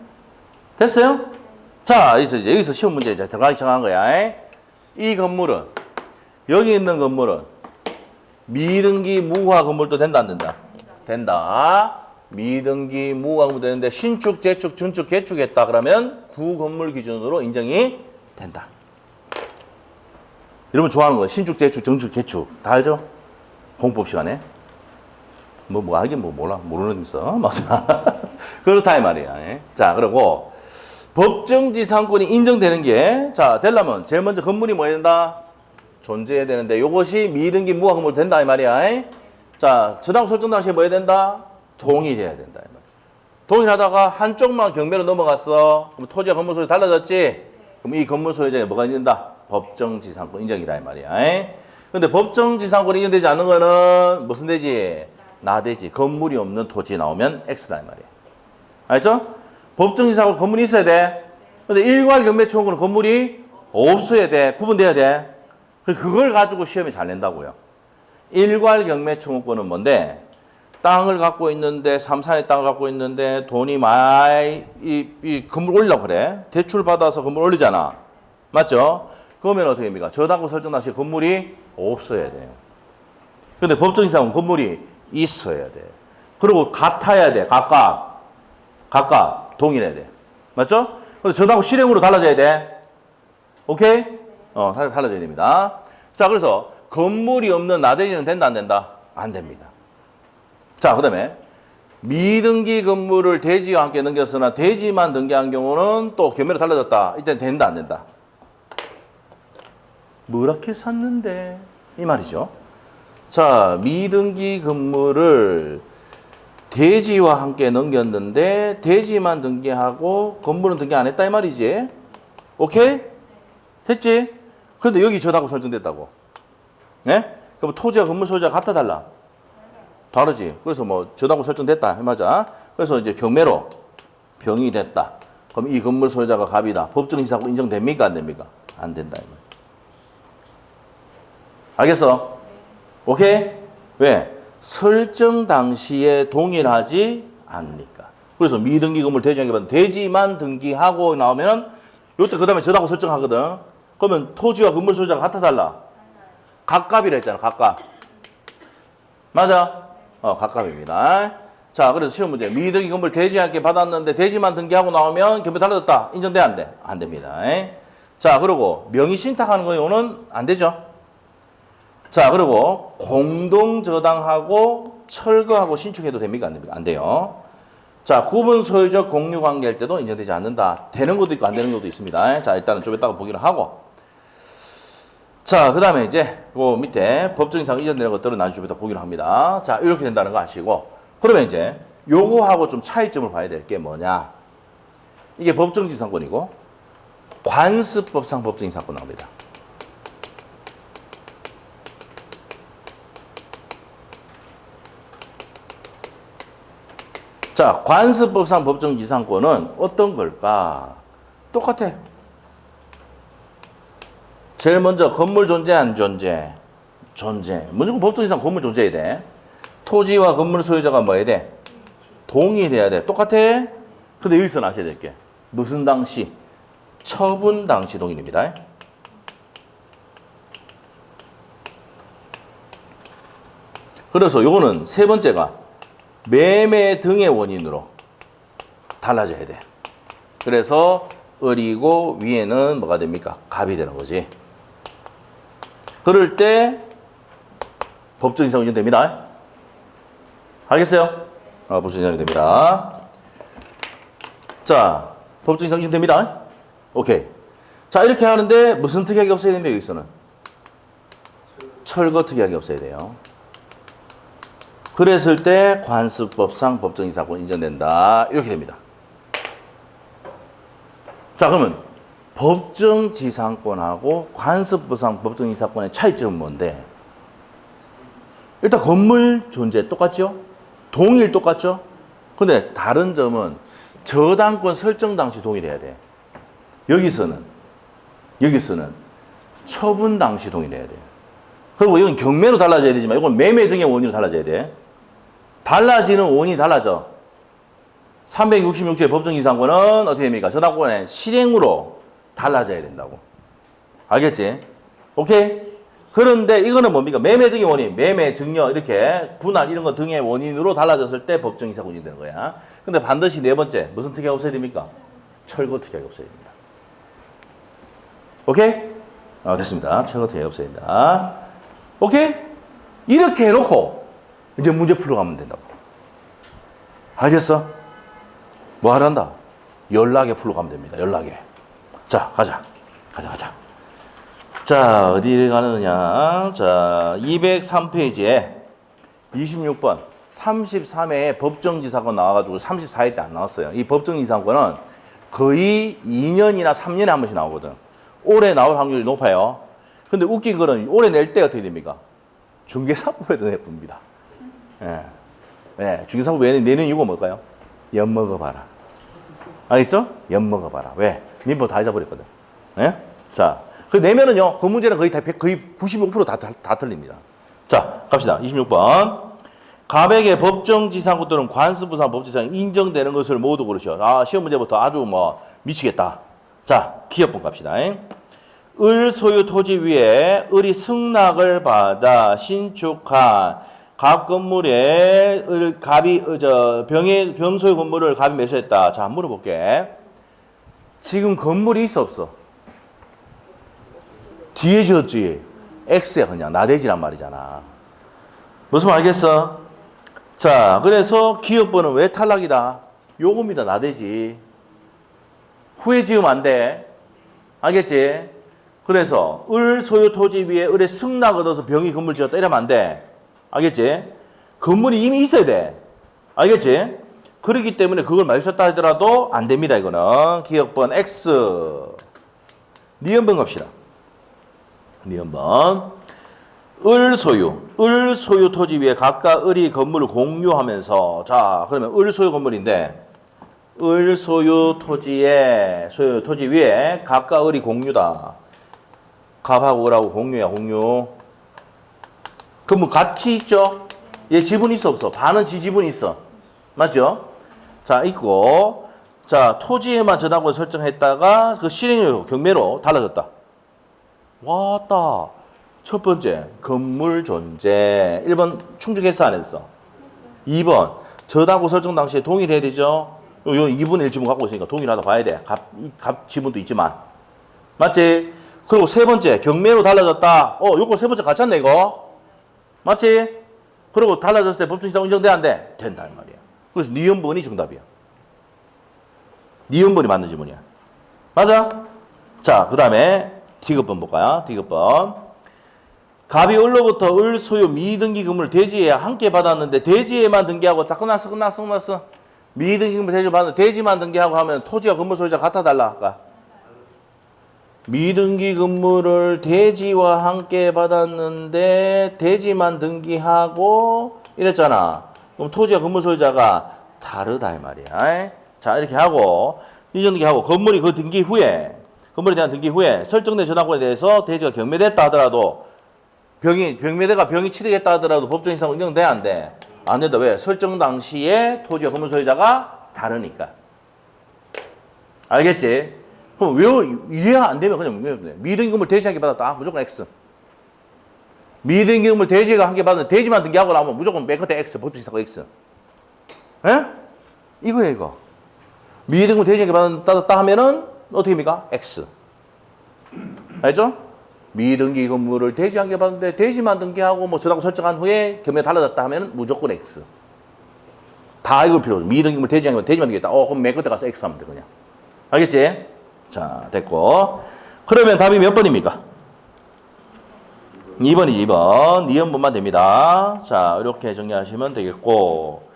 됐어요? 자, 여기서 시험 문제 이제 들어가기 시작한 거야. 이 건물은, 여기 있는 건물은 미등기 무화 건물도 된다, 안 된다? 된다. 미등기 무화 건물도 되는데 신축, 재축, 증축, 개축했다 그러면 구건물 기준으로 인정이 된다. 여러분 좋아하는 거 신축, 재축, 증축, 개축 다 알죠? 공법 시간에. 뭐 알긴 몰라. 모르는 데 있어. 맞아. 그렇다 이 말이야. 자, 그리고 법정지상권이 인정되는 게, 자, 되려면 제일 먼저 건물이 뭐 해야 된다? 존재해야 되는데, 요것이 미등기 무화 건물 된다 이 말이야. 자, 저당 설정 당시에 뭐 해야 된다? 동일해야 된다 이 말이야. 동일하다가 한쪽만 경매로 넘어갔어. 그럼 토지와 건물 소유 달라졌지? 그럼 이 건물 소유자에 뭐가 인정된다? 법정지상권 인정이다 이 말이야. 근데 법정지상권이 인정되지 않는 거는 무슨 되지? 나되지. 건물이 없는 토지 나오면 X다 이 말이야. 알죠? 법정지사하고 건물이 있어야 돼. 근데 일괄 경매청구는 건물이 없어야 돼. 구분돼야 돼. 그걸 가지고 시험이 잘 낸다고요. 일괄 경매청구권은 뭔데? 땅을 갖고 있는데, 삼산의 땅을 갖고 있는데, 돈이 많이, 이 건물 올리려고 그래. 대출 받아서 건물 올리잖아. 맞죠? 그러면 어떻게 됩니까? 저당권 설정 당시에 건물이 없어야 돼요. 근데 법정지사는 건물이 있어야 돼. 그리고 같아야 돼. 각각 동일해야 돼. 맞죠? 근데 저당권 실행으로 달라져야 돼. 오케이? 달라져야 됩니다. 자, 그래서 건물이 없는 나대지는 된다, 안 된다? 안 됩니다. 자, 그 다음에 미등기 건물을 대지와 함께 넘겼으나 대지만 등기한 경우는 또 경매로 달라졌다. 이때는 된다, 안 된다? 뭐라게 샀는데? 이 말이죠. 자, 미등기 건물을 대지와 함께 넘겼는데 대지만 등기하고 건물은 등기 안 했다 이 말이지. 오케이? 됐지? 근데 여기 저당권 설정됐다고. 네? 그럼 토지와 건물 소유자가 같아 달라? 다르지. 그래서 뭐 저당권 설정됐다. 맞아. 그래서 이제 경매로 병이 됐다. 그럼 이 건물 소유자가 갑이다. 법정지사권 인정됩니까? 안 됩니까? 안 된다. 알겠어? 오케이? 왜? 설정 당시에 동일하지 않으니까. 그래서 미등기 건물 대지하게 받는 대지만 등기하고 나오면 요때 그 다음에 저당권 설정하거든. 그러면 토지와 건물 소유자가 같아 달라? 각갑이라 했잖아. 각갑. 맞아? 각갑입니다. 자, 그래서 시험 문제. 미등기 건물 대지하게 받았는데 대지만 등기하고 나오면 경매 달라졌다. 인정돼? 안 돼? 안 됩니다. 자, 그리고 명의 신탁하는 거는 안 되죠. 자, 그리고 공동저당하고 철거하고 신축해도 됩니까? 안 됩니까? 안 돼요. 자, 구분 소유적 공유 관계할 때도 인정되지 않는다. 되는 것도 있고 안 되는 것도 있습니다. 자, 일단은 좀 이따가 보기로 하고. 자, 그 다음에 이제 그 밑에 법정이상 이전되는 것들은 나중에 좀 이따 보기로 합니다. 자, 이렇게 된다는 거 아시고. 그러면 이제 요거하고 좀 차이점을 봐야 될 게 뭐냐. 이게 법정지상권이고 관습법상 법정지상권 나옵니다. 자, 관습법상 법정지상권은 어떤 걸까? 똑같아. 제일 먼저 건물 존재 안 존재? 존재. 무조건 법정지상 건물 존재해야 돼. 토지와 건물 소유자가 뭐 해야 돼? 동일해야 돼. 똑같아. 근데 여기서 아셔야 될 게 무슨 당시? 처분 당시 동일입니다. 그래서 요거는 세 번째가 매매 등의 원인으로 달라져야 돼. 그래서 을이고 위에는 뭐가 됩니까? 갑이 되는 거지. 그럴 때 법정이상 인정됩니다. 알겠어요? 법정이상 됩니다. 자, 법정이상 인정됩니다. 오케이. 자, 이렇게 하는데 무슨 특약이 없어야 됩니까? 여기서는 철거 특약이 없어야 돼요. 그랬을 때 관습법상 법정이사권 인정된다. 이렇게 됩니다. 자, 그러면 법정지상권하고 관습법상 법정이사권의 차이점은 뭔데? 일단 건물 존재 똑같죠? 동일 똑같죠? 근데 다른 점은 저당권 설정 당시 동일해야 돼. 여기서는 처분 당시 동일해야 돼. 그리고 이건 경매로 달라져야 되지만 이건 매매 등의 원인으로 달라져야 돼. 달라지는 원인이 달라져. 366조의 법정지상권은 어떻게 됩니까? 저당권의 실행으로 달라져야 된다고. 알겠지? 오케이? 그런데 이거는 뭡니까? 매매 등의 원인, 매매, 증여, 이렇게 분할 이런 거 등의 원인으로 달라졌을 때 법정지상권이 되는 거야. 근데 반드시 네 번째, 무슨 특약이 없어야 됩니까? 철거 특약이 없어야 됩니다. 오케이? 됐습니다. 철거 특약이 없어야 된다. 오케이? 이렇게 해놓고 이제 문제 풀어가면 된다고. 알겠어? 뭐 하란다? 연락에 풀어가면 됩니다. 연락에. 자, 가자. 자, 어디를 가느냐. 자, 203페이지에 26번 33회에 법정지상권 나와가지고 34회 때 안 나왔어요. 이 법정지상권은 거의 2년이나 3년에 한 번씩 나오거든. 올해 나올 확률이 높아요. 근데 웃긴 거는 올해 낼 때 어떻게 됩니까? 중개사법에도 내봅니다. 예. 중개사법에 내는 이유가 뭘까요? 엿먹어봐라. 알겠죠? 엿먹어봐라. 왜? 민법 다 잊어버렸거든. 예? 자, 그 내면은요, 그 문제는 거의 95% 다 틀립니다. 자, 갑시다. 26번. 갑에게 법정지상권 또는 관습부상 법지상 인정되는 것을 모두 고르시오. 아, 시험 문제부터 아주 뭐 미치겠다. 자, 기업번 갑시다. 을 소유 토지 위에 을이 승낙을 받아 신축한 갑 건물에 갑이 병 소유 건물을 갑이 매수했다. 자, 물어볼게. 지금 건물이 있어 없어? 뒤에 지었지. X야 그냥 나대지란 말이잖아. 무슨 말 알겠어? 자, 그래서 기업번은 왜 탈락이다? 요겁니다. 나대지. 후에 지으면 안 돼. 알겠지? 그래서 을 소유 토지 위에 을의 승낙 얻어서 병이 건물 지었다 이러면 안 돼. 알겠지? 건물이 이미 있어야 돼. 알겠지? 그렇기 때문에 그걸 마주쳤다 하더라도 안 됩니다. 이거는 기업번 X. 니은번 갑시다. 니은번. 을 소유 토지 위에 각각 을이 건물을 공유하면서 자, 그러면 을 소유 건물인데 을 소유 토지 위에 각각 을이 공유다. 갑하고 을하고 공유야, 공유. 그럼 뭐 같이 있죠? 얘 지분 있어, 없어? 반은 지 지분이 있어. 맞죠? 자, 있고. 자, 토지에만 저당권 설정했다가 그 실행료 경매로 달라졌다. 왔다. 첫 번째, 건물 존재. 1번 충족했어, 안 했어? 2번, 저당권 설정 당시에 동의를 해야 되죠? 요 2분의 1 지분 갖고 있으니까 동의를 하다 봐야 돼. 갑 지분도 있지만. 맞지? 그리고 세 번째, 경매로 달라졌다. 요거 세 번째 같이 했네, 이거. 맞지? 그리고 달라졌을 때 법정시효 인정돼, 안 돼? 된다, 이 말이야. 그래서 니은번이 정답이야. 니은번이 맞는 지문이야. 맞아? 자, 그 다음에 디귿번 볼까요? 디귿번. 갑이 을로부터 을 소유 미등기 금을 대지에 함께 받았는데 대지에만 등기하고 다 끝났어. 미등기 금을 대지 받았는데 대지만 등기하고 하면 토지와 건물 소유자 같아 달라? 아까. 미등기 건물을 대지와 함께 받았는데 대지만 등기하고 이랬잖아. 그럼 토지와 건물 소유자가 다르다 이 말이야. 자, 이렇게 하고 이전 등기하고 건물이 그 등기 후에 건물에 대한 등기 후에 설정된 저당권에 대해서 대지가 경매됐다 하더라도 병매대가 병이 치르겠다 하더라도 법정 이상 인정돼야 안 돼? 안 된다. 왜? 설정 당시에 토지와 건물 소유자가 다르니까. 알겠지? 그럼 이해 안 되면 그냥 미등기 건물 대지 함께 받았다. 무조건 X. 미등기 건물 대지가 함께 받았는데 대지만 등기하고 나오면 무조건 맨 끝에 X. 법정 이상 X. 에? 이거야 이거. 미등기 건물 대지 함께 받았다 하면은 어떻게 됩니까? X. 알죠? 미등기 건물을 대지 함께 받았는데 대지만 등기하고 뭐 저당권 설정한 후에 경매 달라졌다 하면 무조건 X. 다 읽을 필요 없어. 미등기 건물 대지 함께 대지만 등기했다. 그럼 맨 끝에 가서 X 하면 돼 그냥. 알겠지? 자, 됐고. 그러면 답이 몇 번입니까? 2번이지, 2번. 니은번만 됩니다. 자, 이렇게 정리하시면 되겠고.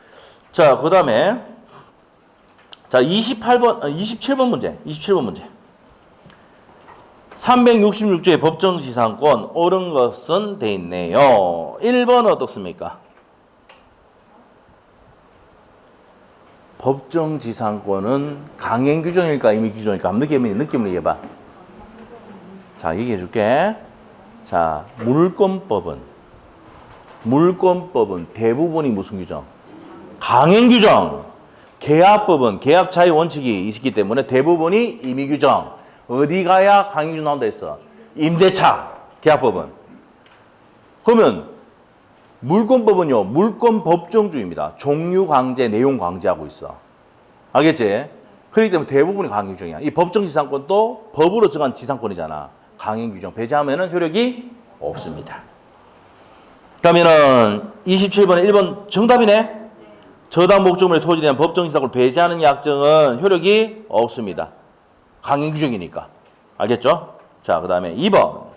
자, 그 다음에 자, 27번 문제. 366조의 법정지상권 옳은 것은 돼 있네요. 1번은 어떻습니까? 법정지상권은 강행규정일까 임의규정일까? 한번 느낌을 얘기해봐. 자, 얘기해 줄게. 자, 물권법은 대부분이 무슨 규정? 강행규정. 계약법은 계약 차이 원칙이 있기 때문에 대부분이 임의규정. 어디 가야 강행규정 나온다 했어? 임대차. 계약법은. 그러면 물권법은요, 물권 법정주의입니다. 종류 강제, 내용 강제하고 있어. 알겠지? 그렇기 때문에 대부분이 강행규정이야. 이 법정지상권도 법으로 정한 지상권이잖아. 강행규정 배제하면은 효력이 없습니다. 그러면은 27번에 1번 정답이네? 저당 목적물의 토지에 대한 법정지상권을 배제하는 약정은 효력이 없습니다. 강행규정이니까. 알겠죠? 자, 그 다음에 2번.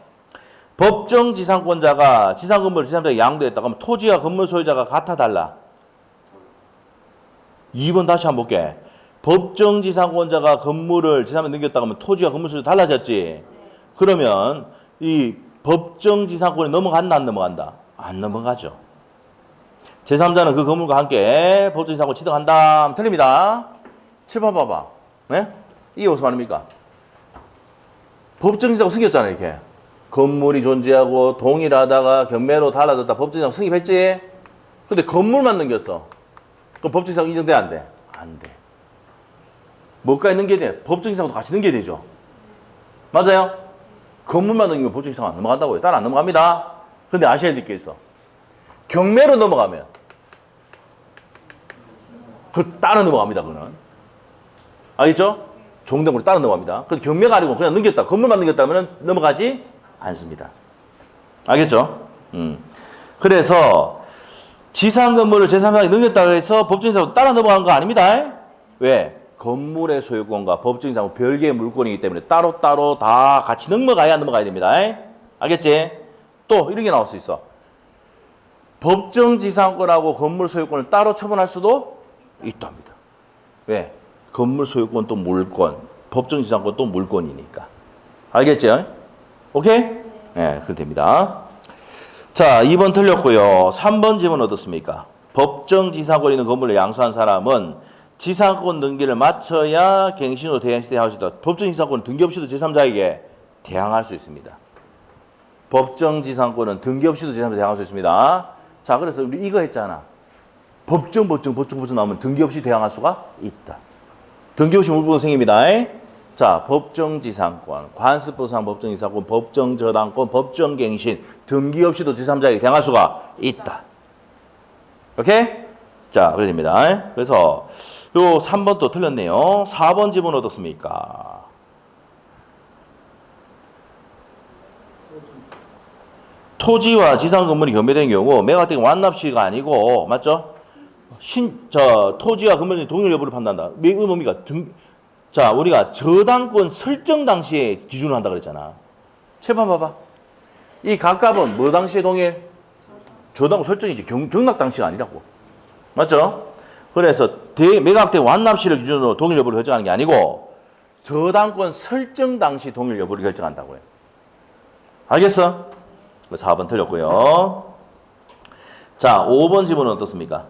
법정지상권자가 지상건물을 제3자에게 양도했다. 그러면 토지와 건물 소유자가 같아 달라? 2번 다시 한번 볼게. 법정지상권자가 건물을 제3자에게 넘겼다 그러면 토지와 건물 소유자 달라졌지? 그러면 이 법정지상권이 넘어간다 안 넘어간다? 안 넘어가죠. 제3자는 그 건물과 함께 법정지상권 취득한다. 틀립니다. 7번 봐봐. 네? 이게 무슨 말입니까? 법정지사고 승겼잖아요, 이렇게. 건물이 존재하고 동일하다가 경매로 달라졌다 법정지사고 승입했지? 근데 건물만 넘겼어. 그럼 법정지사고 인정돼, 안 돼? 안 돼. 뭐까지 넘겨야 돼? 법정지사고도 같이 넘겨야 되죠. 맞아요? 건물만 넘기면 법정지사고 안 넘어간다고요. 따라 안 넘어갑니다. 근데 아셔야 될 게 있어. 경매로 넘어가면 따라 넘어갑니다, 그거는. 알겠죠? 종등으로 따라 넘어갑니다. 근데 경매가 아니고 그냥 넘겼다. 건물만 넘겼다면 넘어가지 않습니다. 알겠죠? 그래서 지상 건물을 제3자에게 넘겼다고 해서 법정지사고 따라 넘어간 거 아닙니다. 왜? 건물의 소유권과 법정지사고 별개의 물건이기 때문에 따로따로 다 같이 넘어가야 됩니다. 알겠지? 또 이런 게 나올 수 있어. 법정지상권하고 건물 소유권을 따로 처분할 수도 있답니다. 왜? 건물 소유권 또 물권, 법정지상권 또 물권이니까. 알겠죠? 오케이? 네, 그렇게 됩니다. 자, 2번 틀렸고요. 3번 질문 어떻습니까? 법정지상권 있는 건물을 양수한 사람은 지상권 등기를 마쳐야 갱신으로 대항할 수 있다. 법정지상권은 등기 없이도 제3자에게 대항할 수 있습니다. 법정지상권은 등기 없이도 제3자에게 대항할 수 있습니다. 자, 그래서 우리 이거 했잖아. 법정 나오면 등기 없이 대항할 수가 있다. 등기 없이 물권 생깁니다. 자, 법정지상권, 관습보상 법정지상권, 법정저당권, 법정갱신, 등기 없이도 제3자에게 대항할 수가 있다. 오케이? 자, 그렇게 됩니다. 그래서 요 3번 또 틀렸네요. 4번 지문 어떻습니까? 토지와 지상 건물이 경매된 경우 매각된 완납시가 아니고 맞죠? 토지와 건물의 동일 여부를 판단한다. 이게 뭡니까? 자, 우리가 저당권 설정 당시에 기준을 한다 그랬잖아. 채판 봐봐. 이 각각은 뭐 당시에 동일? 저당권 설정이지. 경락 당시가 아니라고. 맞죠? 그래서 매각된 완납시를 기준으로 동일 여부를 결정하는 게 아니고 저당권 설정 당시 동일 여부를 결정한다고요. 알겠어? 4번 틀렸고요. 자, 5번 지문은 어떻습니까?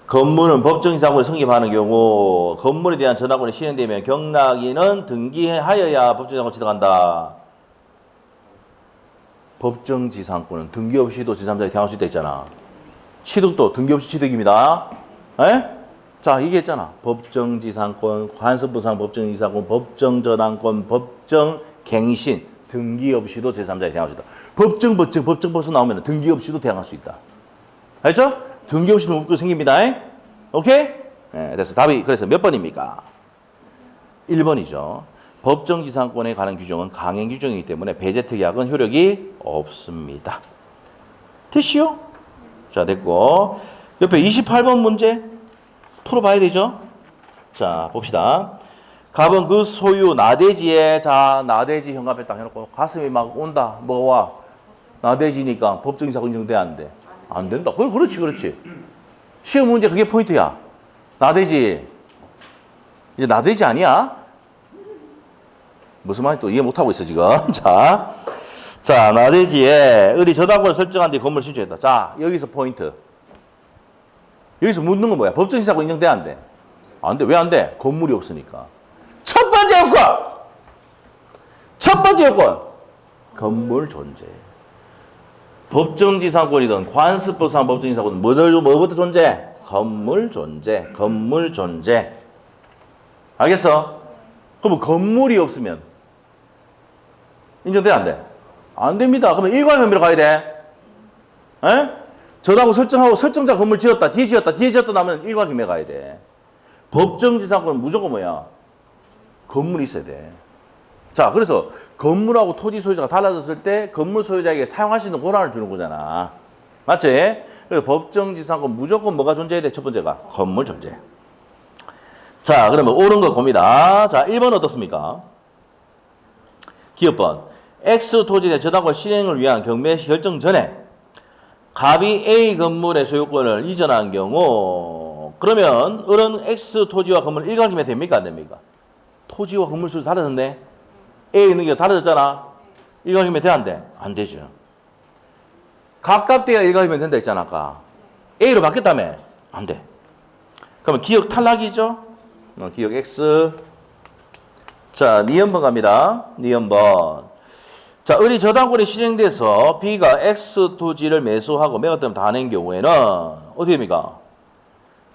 건물은 법정지상권을 성립하는 경우 건물에 대한 전환권이 실행되면 경락인은 등기하여야 법정지상권을 취득한다. 법정지상권은 등기 없이도 제3자에게 대항할 수 있다 했잖아. 취득도 등기 없이 취득입니다. 에? 자, 얘기했잖아. 법정지상권, 관습부상 법정지상권, 법정저당권, 법정갱신 등기 없이도 제3자에게 대항할 수 있다. 법정 나오면 등기 없이도 대항할 수 있다. 알죠? 등기 없이도 물권 생깁니다. 오케이? 네, 그래서 답이 그래서 몇 번입니까? 1번이죠. 법정지상권에 관한 규정은 강행 규정이기 때문에 배제특약은 효력이 없습니다. 됐시요? 자, 됐고 옆에 28번 문제 풀어봐야 되죠? 자, 봅시다. 갑은 그 소유 나대지에 자 나대지 현관에 딱 해놓고 가슴이 막 온다. 뭐가 와? 나대지니까 법정지상권 인정돼 안 돼? 안 된다. 그렇지. 시험 문제 그게 포인트야. 나대지. 이제 나대지 아니야? 무슨 말인지 또 이해 못하고 있어, 지금. 자, 나대지에 의리 저당권을 설정한 뒤 건물 신청했다. 자, 여기서 포인트. 여기서 묻는 건 뭐야? 법정지상권 인정돼 안 돼? 안 돼. 왜 안 돼? 건물이 없으니까. 첫 번째 요건. 건물 존재. 법정지상권이든 관습법상 법정지상권이든 뭐부터 존재? 건물 존재. 알겠어? 그럼 건물이 없으면 인정돼 안 돼? 안 됩니다. 그러면 일괄혐의로 가야 돼. 에? 저하고 설정하고 설정자 건물 지었다. 뒤에 지었다 나면 일괄혐의 가야 돼. 법정지상권은 무조건 뭐야? 건물이 있어야 돼. 자, 그래서 건물하고 토지 소유자가 달라졌을 때 건물 소유자에게 사용할 수 있는 권한을 주는 거잖아. 맞지? 그래서 법정지상권 무조건 뭐가 존재해야 돼? 첫 번째가 건물 존재. 자, 그러면 옳은 거 봅니다. 자, 1번 어떻습니까? 기업번. X 토지에 대한 저당권 실행을 위한 경매 결정 전에 갑이 A 건물의 소유권을 이전한 경우 그러면 어른 X 토지와 건물 일괄기매 됩니까? 안 됩니까? 토지와 건물 소유 달라졌네. A 있는 게 달라졌잖아. 일괄기매 돼? 안 돼? 안 되죠. 가깝대야 일괄기매 된다 했잖아. 아까. A로 바뀌었다며? 안 돼. 그러면 기억 탈락이죠? 기억 X. 자, 니은번 갑니다. 니은번. 자, 을이 저당권이 실행돼서 B가 X 토지를 매수하고 매각 때문에 다 낸 경우에는 어떻게 됩니까?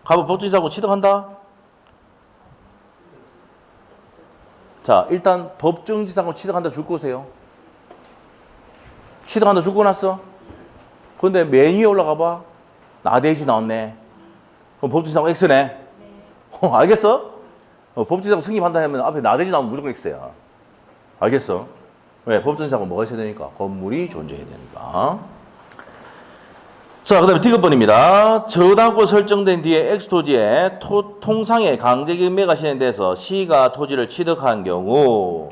갑을 법정지상권 취득한다? 자, 일단 법정지상권 취득한다 줄 거세요. 취득한다 줄 거놨어? 근데 맨 위에 올라가 봐. 나대지 나왔네. 그럼 법정지상권 X네. 알겠어? 법정지상권 승인한다 하면 앞에 나대지 나오면 무조건 X야. 알겠어? 왜? 법정지상권 뭐가 있어야 되니까? 건물이 존재해야 되니까. 자, 그 다음에 D급번입니다. 저당권 설정된 뒤에 X토지에 통상의 강제경매가 실행돼서 C가 토지를 취득한 경우,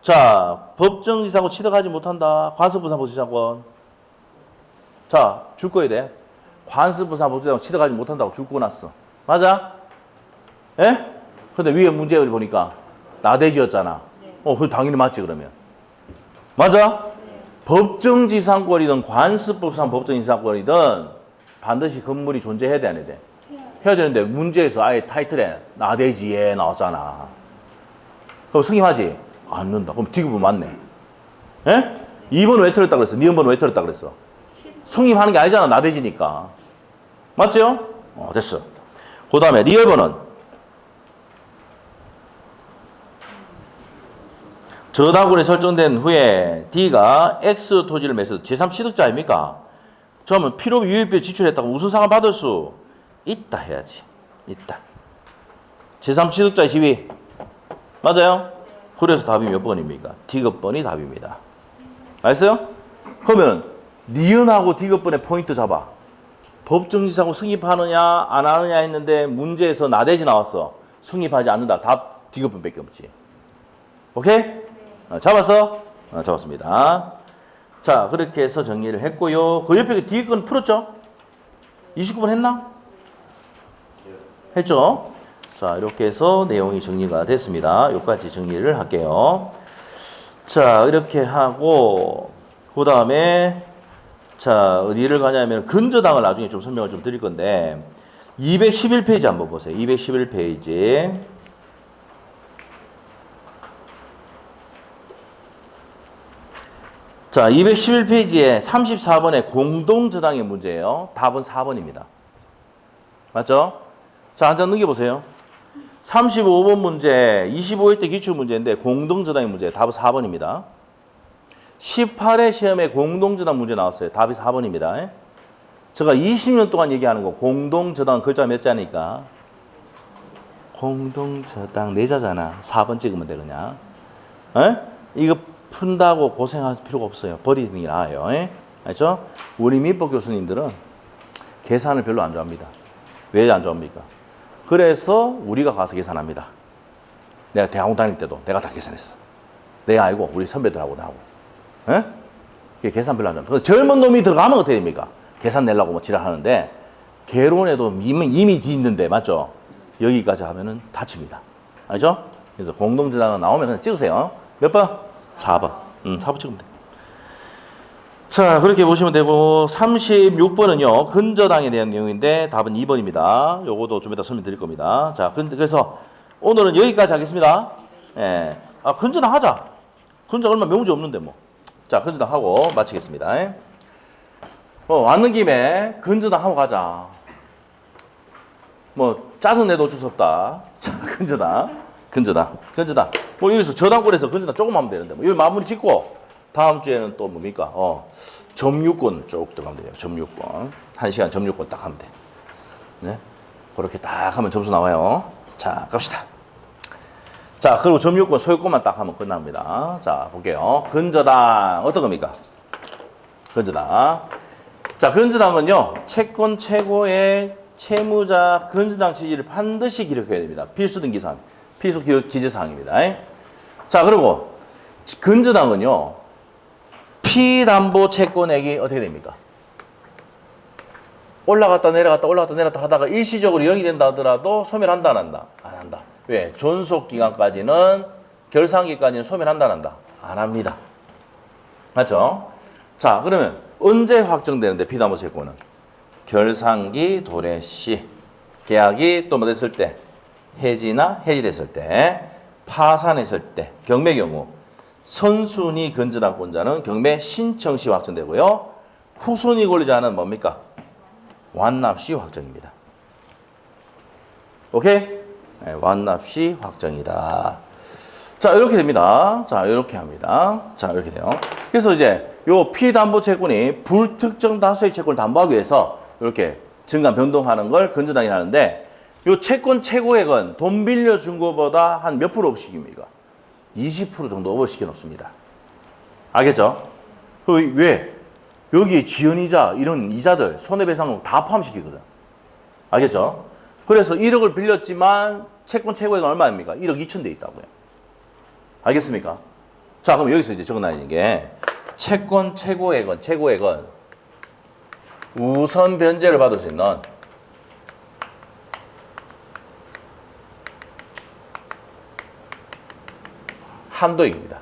자, 법정지상권 취득하지 못한다. 관습부산 법정지상권. 자, 줄 거야 돼. 관습부산 법정지상권 취득하지 못한다고 줄 거 놨어. 맞아? 예? 근데 위에 문제를 보니까 나대지였잖아. 그 당연히 맞지 그러면. 맞아? 법정지상권이든 관습법상 법정지상권이든 반드시 건물이 존재해야 돼, 안 해야 돼? 해야 되는데 문제에서 아예 타이틀에 나대지에 나왔잖아. 그럼 승인하지? 안 넣는다. 그럼 D급은 맞네. 예? 2번은 왜 틀렸다 그랬어? 니은번은 왜 틀렸다 그랬어? 승인하는 게 아니잖아, 나대지니까. 맞죠? 됐어. 그 다음에 리얼번은 저당권이 설정된 후에 D가 X 토지를 매수 제3취득자 아닙니까? 그러면 필요비 유입비 지출했다고 무슨 상환 받을 수 있다 해야지. 있다. 제3취득자의 시비. 맞아요? 그래서 답이 몇 번입니까? D급번이 답입니다. 알았어요? 그러면 니은하고 D급번의 포인트 잡아. 법정지상권 승인하느냐 안 하느냐 했는데 문제에서 나대지 나왔어. 승인하지 않는다. 답 D급번밖에 없지. 오케이? 잡았어? 잡았습니다. 자, 그렇게 해서 정리를 했고요. 그 옆에 뒤에 건 풀었죠? 29번 했나? 했죠? 자, 이렇게 해서 내용이 정리가 됐습니다. 여기까지 정리를 할게요. 자, 이렇게 하고 그 다음에 자, 어디를 가냐면 근저당을 나중에 좀 설명을 좀 드릴 건데 211페이지 한번 보세요. 211페이지. 자, 211페이지에 34번의 공동저당의 문제예요. 답은 4번입니다. 맞죠? 자, 한 장 넘겨보세요. 35번 문제, 25일 때 기출문제인데 공동저당의 문제, 답은 4번입니다. 18회 시험에 공동저당 문제 나왔어요. 답이 4번입니다. 제가 20년 동안 얘기하는 거 공동저당 글자 몇 자니까 공동저당 4자잖아. 4번 찍으면 돼 그냥. 이거 푼다고 고생할 필요가 없어요. 버리는 게 나아요. 알죠? 우리 민법 교수님들은 계산을 별로 안 좋아합니다. 왜 안 좋아합니까? 그래서 우리가 가서 계산합니다. 내가 대학원 다닐 때도 내가 다 계산했어. 내가 알고 우리 선배들하고도 하고. 계산 별로 안 좋아합니다. 젊은 놈이 들어가면 어떻게 됩니까? 계산 내려고 뭐 지랄하는데 개론에도 이미 뒤 있는데 맞죠? 여기까지 하면은 다칩니다. 알죠? 그래서 공동저당은 나오면 그냥 찍으세요. 몇 번? 4번. 4번 찍으면 돼. 자, 그렇게 보시면 되고 36번은요. 근저당에 대한 내용인데 답은 2번입니다. 요거도 좀 이따 설명드릴 겁니다. 자, 그래서 오늘은 여기까지 하겠습니다. 예. 근저당 하자. 근저당 얼마 명문제 없는데 뭐. 자, 근저당 하고 마치겠습니다. 왔는 김에 근저당 하고 가자. 뭐 짜증내도 어쩔 수 없다. 자, 근저당. 뭐 여기서 저당권에서 근저당 조금 하면 되는데 뭐 여기 마무리 짓고 다음 주에는 또 뭡니까? 점유권 쭉 들어가면 돼요. 점유권. 1시간 점유권 딱 하면 돼. 네? 그렇게 딱 하면 점수 나와요. 자, 갑시다. 자, 그리고 점유권 소유권만 딱 하면 끝납니다. 자, 볼게요. 근저당 어떤 겁니까? 근저당. 자, 근저당은요. 채권 최고의 채무자 근저당 취지를 반드시 기록해야 됩니다. 필수 등기사항. 필수 기재사항입니다. 자, 그리고 근저당은요. 피담보 채권액이 어떻게 됩니까? 올라갔다 내려갔다 하다가 일시적으로 0이 된다 하더라도 소멸한다 안 한다? 안 한다. 왜? 존속기간까지는 결산기까지는 소멸한다 안 한다? 안 합니다. 맞죠? 자, 그러면 언제 확정되는데 피담보 채권은? 결산기 도래시. 계약이 또 뭐 됐을 때 해지나 해지됐을 때 파산했을 때 경매 경우 선순위 근저당권자는 경매 신청 시 확정되고요. 후순위 권리자는 뭡니까? 완납 시 확정입니다. 오케이? 네, 완납 시 확정이다. 자, 이렇게 됩니다. 자, 이렇게 합니다. 자, 이렇게 돼요. 그래서 이제 요 피담보 채권이 불특정 다수의 채권을 담보하기 위해서 이렇게 증감 변동하는 걸 근저당이 하는데 요 채권 최고액은 돈 빌려준 것보다 한 몇 프로 업식입니까? 20% 정도 업시켜 놓습니다. 알겠죠? 왜? 여기에 지연이자 이런 이자들 손해배상금 다 포함시키거든. 알겠죠? 그래서 1억을 빌렸지만 채권 최고액은 얼마입니까? 1억 2천 돼 있다고요. 알겠습니까? 자, 그럼 여기서 이제 적어놔야 게 채권 최고액은 우선 변제를 받을 수 있는 한도액입니다.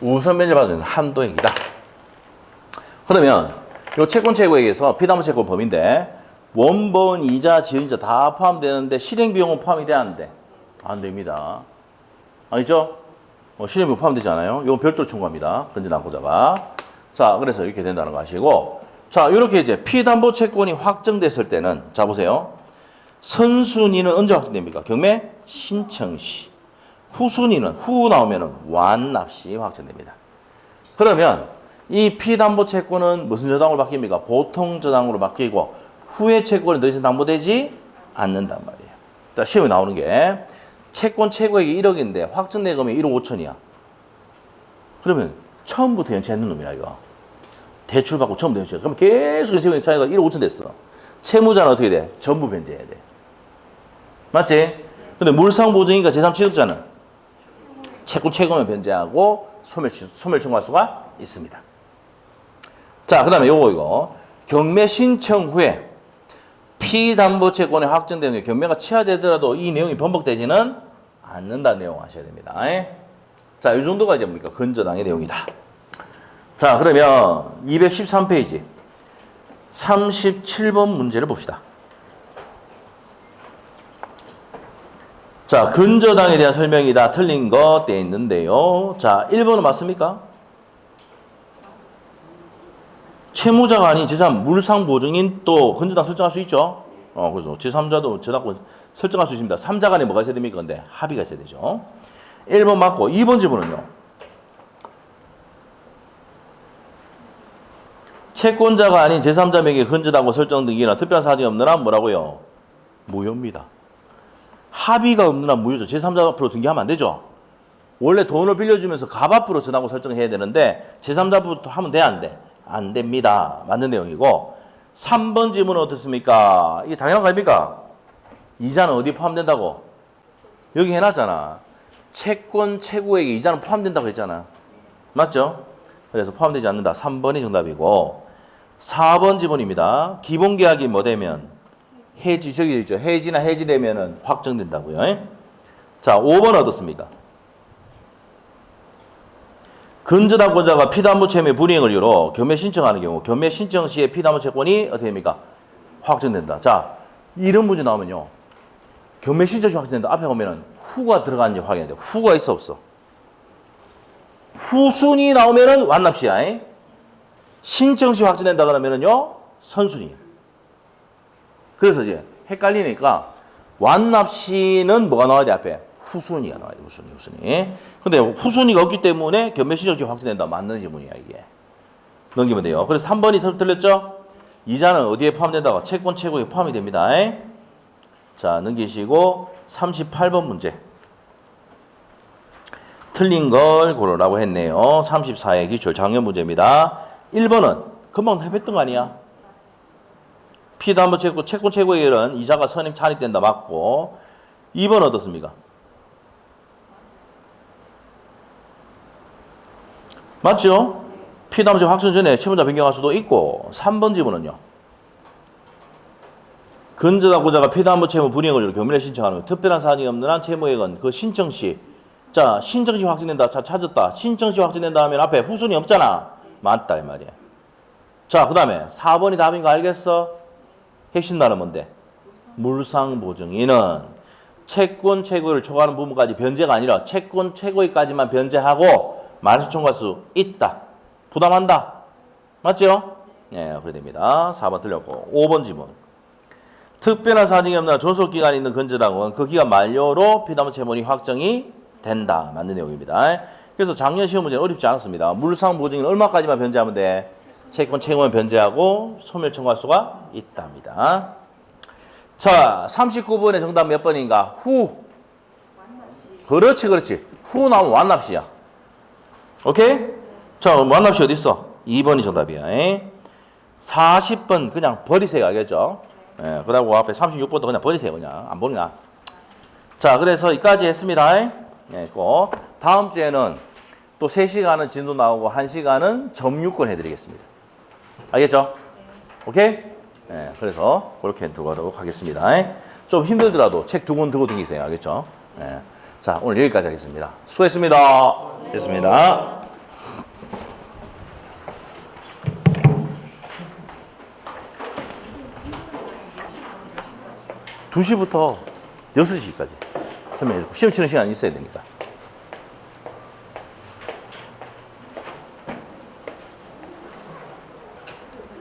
우선 변제 받을 수 있는 한도액이다. 그러면 이 채권 최고액에서 피담보 채권 범위인데 원본, 이자, 지연이자 다 포함되는데 실행비용은 포함이 돼야 안 돼? 안 됩니다. 아니죠? 실행비용 포함되지 않아요? 이건 별도로 청구합니다. 근저당권자가. 자, 그래서 이렇게 된다는 거 아시고. 자, 이렇게 이제 피담보 채권이 확정됐을 때는, 자, 보세요. 선순위는 언제 확정됩니까? 경매 신청 시. 후순위는 후 나오면은 완납 시 확정됩니다. 그러면 이 피담보 채권은 무슨 저당으로 바뀝니까? 보통 저당으로 바뀌고 후에 채권은 더 이상 담보되지 않는단 말이에요. 자, 시험에 나오는 게 채권 최고액이 1억인데 확정 대금이 1억 5천이야. 그러면 처음부터 연체하는 놈이라 이거. 대출 받고 처음부터 연체. 그러면 계속 연체금이 쌓여서 1억 5천 됐어. 채무자는 어떻게 돼? 전부 변제해야 돼. 맞지? 근데 물상보증이니까 제3취득자는 채권 최고액만 변제하고 소멸 청구할 수가 있습니다. 자, 그 다음에 이거. 경매 신청 후에 피담보채권이 확정되는 게 경매가 취하되더라도 이 내용이 번복되지는 않는다는 내용 아셔야 됩니다. 자, 이 정도가 이제 뭡니까? 근저당의 내용이다. 자, 그러면 213페이지 37번 문제를 봅시다. 자, 근저당에 대한 설명이다. 틀린 거 돼 있는데요. 자, 1번은 맞습니까? 채무자가 아닌 제3 물상보증인 또 근저당 설정할 수 있죠. 그래서 제3자도 저당권 설정할 수 있습니다. 3자 간에 뭐가 있어야 됩니까? 근데 합의가 있어야 되죠. 1번 맞고 2번 질문은요. 채권자가 아닌 제3자 명의 근저당권 설정 등기나 특별한 사정이 없는 한 뭐라고요? 무효입니다. 합의가 없는 한 무효죠. 제3자 앞으로 등기하면 안 되죠. 원래 돈을 빌려주면서 갑 앞으로 저당권 설정을 해야 되는데 제3자부터 하면 돼? 안 돼? 안 됩니다. 맞는 내용이고 3번 질문은 어떻습니까? 이게 당연한 거 아닙니까? 이자는 어디 포함된다고? 여기 해놨잖아. 채권 최고액의 이자는 포함된다고 했잖아. 맞죠? 그래서 포함되지 않는다. 3번이 정답이고 4번 질문입니다. 기본계약이 뭐 되면? 해지, 저기 있죠. 해지나 해지되면은 확정된다고요. 자, 5번 어떻습니까? 근저당권자가 피담보 채무의 불이행을 이유로 경매 신청하는 경우 경매 신청 시에 피담보 채권이 어떻게 됩니까? 확정된다. 자, 이런 문제 나오면요. 경매 신청 시 확정된다. 앞에 보면은 후가 들어가는지 확인해야 돼요. 후가 있어 없어? 후순위 나오면은 완납 시야. 신청 시 확정된다 그러면은요. 선순위. 그래서 이제 헷갈리니까 완납 시는 뭐가 나와야 돼 앞에? 후순위가 나와야 돼. 후순위. 근데 후순위가 없기 때문에 경매 신청 시 확정된다. 맞는 지문이야 이게. 넘기면 돼요. 그래서 3번이 틀렸죠? 이자는 어디에 포함된다고? 채권 최고액에 포함이 됩니다. 자, 넘기시고 38번 문제. 틀린 걸 고르라고 했네요. 34의 기출 작년 문제입니다. 1번은 금방 했던 거 아니야? 피담보 채권 최고액은 이자가 선임 찬입된다. 맞고 2번 어떻습니까? 맞죠? 피담보 채권 확정 전에 채무자 변경할 수도 있고 3번 지문은요. 근저당권자가 피담보 채무 불이행을 이유로 경매를 신청하는 특별한 사정이 없는 한 채무액은 그 신청 시 자, 신청 시 확정된다. 자, 찾았다. 신청 시 확정된다 하면 앞에 후순위 없잖아. 맞다 이 말이야. 자, 그 다음에 4번이 답인 거 알겠어? 핵심 단어 뭔데? 물상보증인은 채권 최고를 초과하는 부분까지 변제가 아니라 채권 최고위까지만 변제하고 말소 청구할 수 있다. 부담한다. 맞죠? 예, 그래 됩니다. 4번 틀렸고 5번 지문. 특별한 사정이 없나 존속기간이 있는 건재당은 그 기간 만료로 피담보 채권이 확정이 된다. 맞는 내용입니다. 그래서 작년 시험 문제는 어렵지 않았습니다. 물상보증인 얼마까지만 변제하면 돼? 채권 최고만 변제하고 소멸 청구할 수가 있답니다. 자, 39번의 정답 몇 번인가? 후. 그렇지, 그렇지. 후 나오면 완납시야. 오케이? 자, 완납시 어디 있어? 2번이 정답이야. 40번 그냥 버리세요. 알겠죠? 예, 그러고 앞에 36번도 그냥 버리세요. 그냥. 안 보이나? 자, 그래서 여기까지 했습니다. 예, 꼭. 다음 주에는 또 3시간은 진도 나오고 1시간은 점유권 해드리겠습니다. 알겠죠? 오케이? 예, 그래서 그렇게 들어가도록 하겠습니다. 좀 힘들더라도 책 2권 들고 다니세요. 알겠죠? 예. 자, 오늘 여기까지 하겠습니다. 수고했습니다. 됐습니다. 2시부터 6시까지 설명해주고 시험 치는 시간이 있어야 되니까.